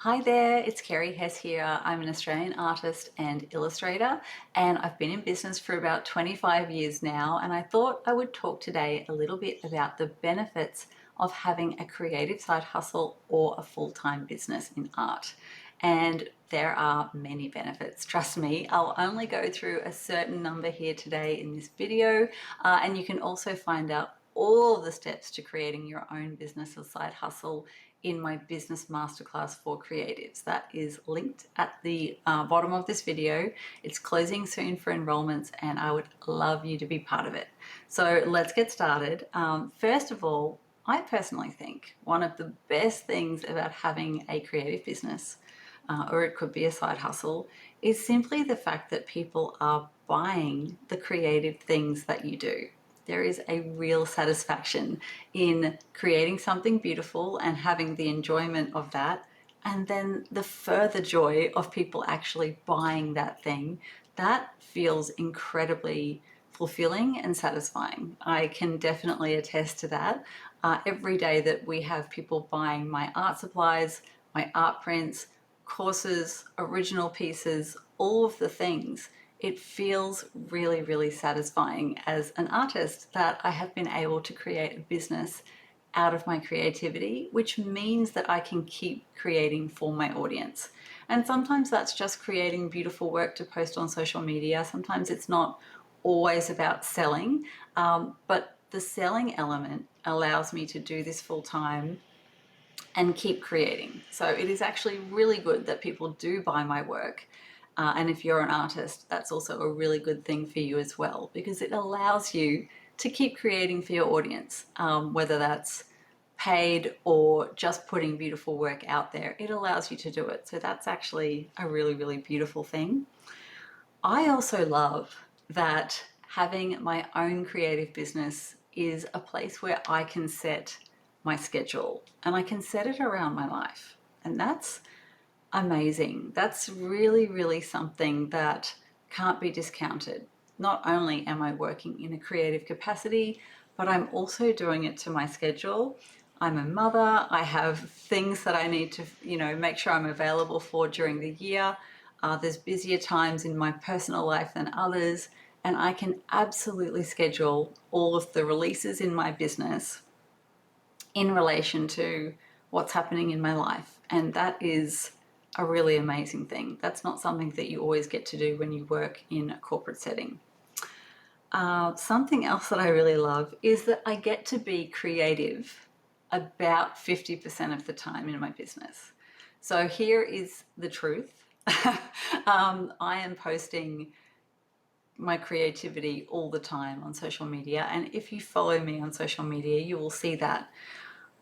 Hi there, it's Kerrie Hess here. I'm an Australian artist and illustrator, and I've been in business for about 25 years now. And I thought I would talk today a little bit about the benefits of having a creative side hustle or a full-time business in art. And there are many benefits, trust me. I'll only go through a certain number here today in this video, and you can also find out all the steps to creating your own business or side hustle in my business masterclass for creatives. That is linked at the bottom of this video. It's closing soon for enrollments and I would love you to be part of it. So let's get started. First of all, I personally think one of the best things about having a creative business, or it could be a side hustle, is simply the fact that people are buying the creative things that you do. There is a real satisfaction in creating something beautiful and having the enjoyment of that, and then the further joy of people actually buying that thing. That feels incredibly fulfilling and satisfying. I can definitely attest to that. Every day that we have people buying my art supplies, my art prints, courses, original pieces, all of the things, it feels really, really satisfying as an artist that I have been able to create a business out of my creativity, which means that I can keep creating for my audience. And sometimes that's just creating beautiful work to post on social media. Sometimes it's not always about selling, but the selling element allows me to do this full time and keep creating. So it is actually really good that people do buy my work. And if you're an artist, that's also a really good thing for you as well, because it allows you to keep creating for your audience, whether that's paid or just putting beautiful work out there. It allows you to do it. So that's actually a really, really beautiful thing. I also love that having my own creative business is a place where I can set my schedule and I can set it around my life. And that's amazing. That's really, really something that can't be discounted. Not only am I working in a creative capacity, but I'm also doing it to my schedule. I'm a mother. I have things that I need to, make sure I'm available for during the year. There's busier times in my personal life than others, and I can absolutely schedule all of the releases in my business in relation to what's happening in my life. And that is a really amazing thing. That's not something that you always get to do when you work in a corporate setting. Something else that I really love is that I get to be creative about 50% of the time in my business. So here is the truth. I am posting my creativity all the time on social media. And if you follow me on social media, you will see that.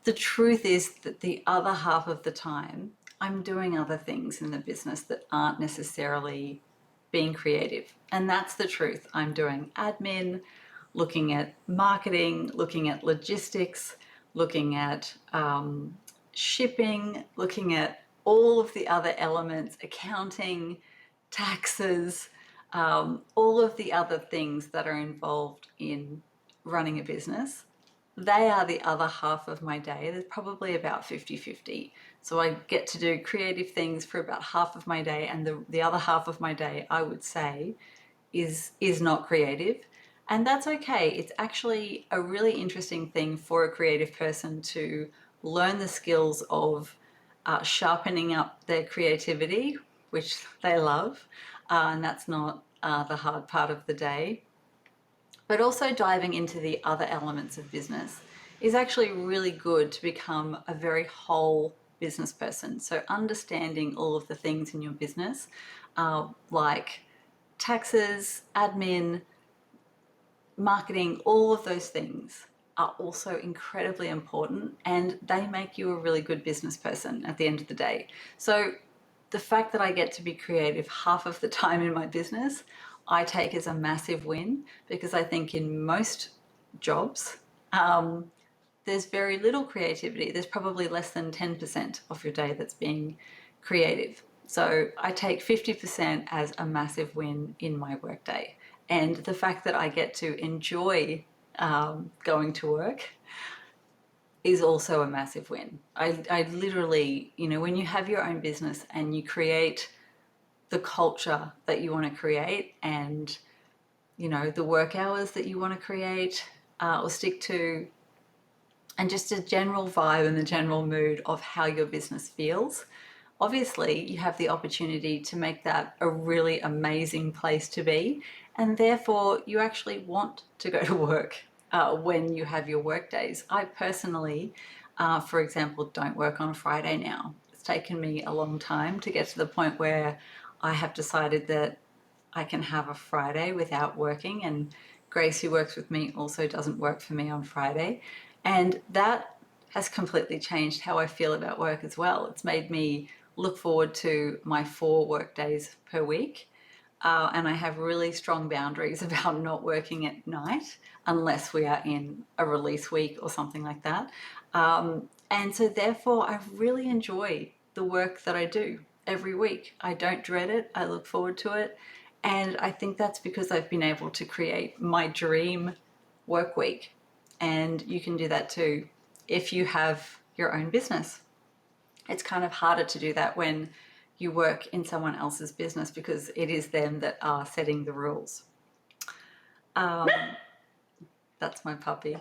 The truth is that the other half of the time, I'm doing other things in the business that aren't necessarily being creative. And that's the truth. I'm doing admin, looking at marketing, looking at logistics, looking at shipping, looking at all of the other elements, accounting, taxes, all of the other things that are involved in running a business. They are the other half of my day. There's probably about 50-50. So I get to do creative things for about half of my day, and the other half of my day, I would say, is not creative. And that's okay. It's actually a really interesting thing for a creative person to learn the skills of sharpening up their creativity, which they love, and that's not the hard part of the day. But also diving into the other elements of business is actually really good to become a very whole business person. So understanding all of the things in your business, like taxes, admin, marketing, all of those things are also incredibly important, and they make you a really good business person at the end of the day. So the fact that I get to be creative half of the time in my business, I take as a massive win, because I think in most jobs, there's very little creativity. There's probably less than 10% of your day that's being creative. So I take 50% as a massive win in my workday. And the fact that I get to enjoy going to work is also a massive win. I literally, when you have your own business and you create the culture that you want to create, and the work hours that you want to create or stick to, and just a general vibe and the general mood of how your business feels, obviously you have the opportunity to make that a really amazing place to be, and therefore you actually want to go to work when you have your work days. I personally, for example, don't work on a Friday now. It's taken me a long time to get to the point where I have decided that I can have a Friday without working, and Grace, who works with me, also doesn't work for me on Friday. And that has completely changed how I feel about work as well. It's made me look forward to my 4 work days per week. And I have really strong boundaries about not working at night unless we are in a release week or something like that. And so therefore I really enjoy the work that I do every week. I don't dread it. I look forward to it. And I think that's because I've been able to create my dream work week. And you can do that too if you have your own business. It's kind of harder to do that when you work in someone else's business because it is them that are setting the rules. That's my puppy.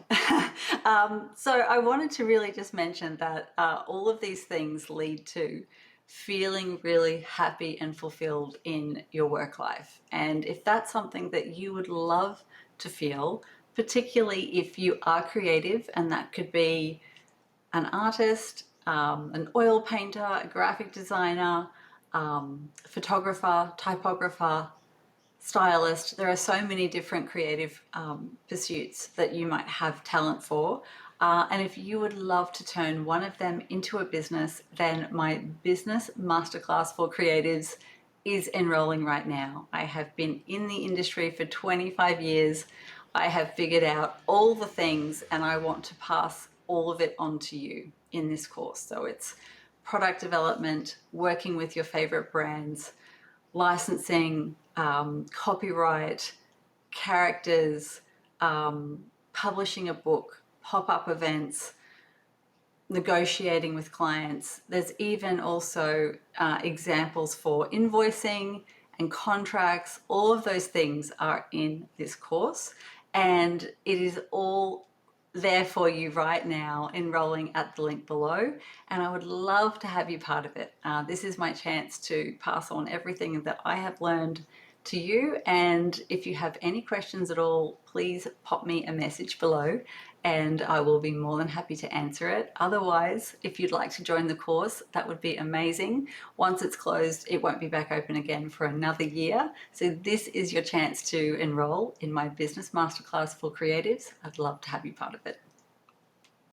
So I wanted to really just mention that all of these things lead to feeling really happy and fulfilled in your work life. And if that's something that you would love to feel, particularly if you are creative, and that could be an artist, an oil painter, a graphic designer, photographer, typographer, stylist. There are so many different creative pursuits that you might have talent for. And if you would love to turn one of them into a business, then my business masterclass for creatives is enrolling right now. I have been in the industry for 25 years. I have figured out all the things, and I want to pass all of it on to you in this course. So it's product development, working with your favorite brands, licensing, copyright, characters, publishing a book, pop-up events, negotiating with clients. There's even also examples for invoicing and contracts. All of those things are in this course, and it is all there for you right now, enrolling at the link below, and I would love to have you part of it. This is my chance to pass on everything that I have learned to you, and if you have any questions at all, please pop me a message below and I will be more than happy to answer it. Otherwise, if you'd like to join the course, that would be amazing. Once it's closed, it won't be back open again for another year. So this is your chance to enroll in my business masterclass for creatives. I'd love to have you part of it.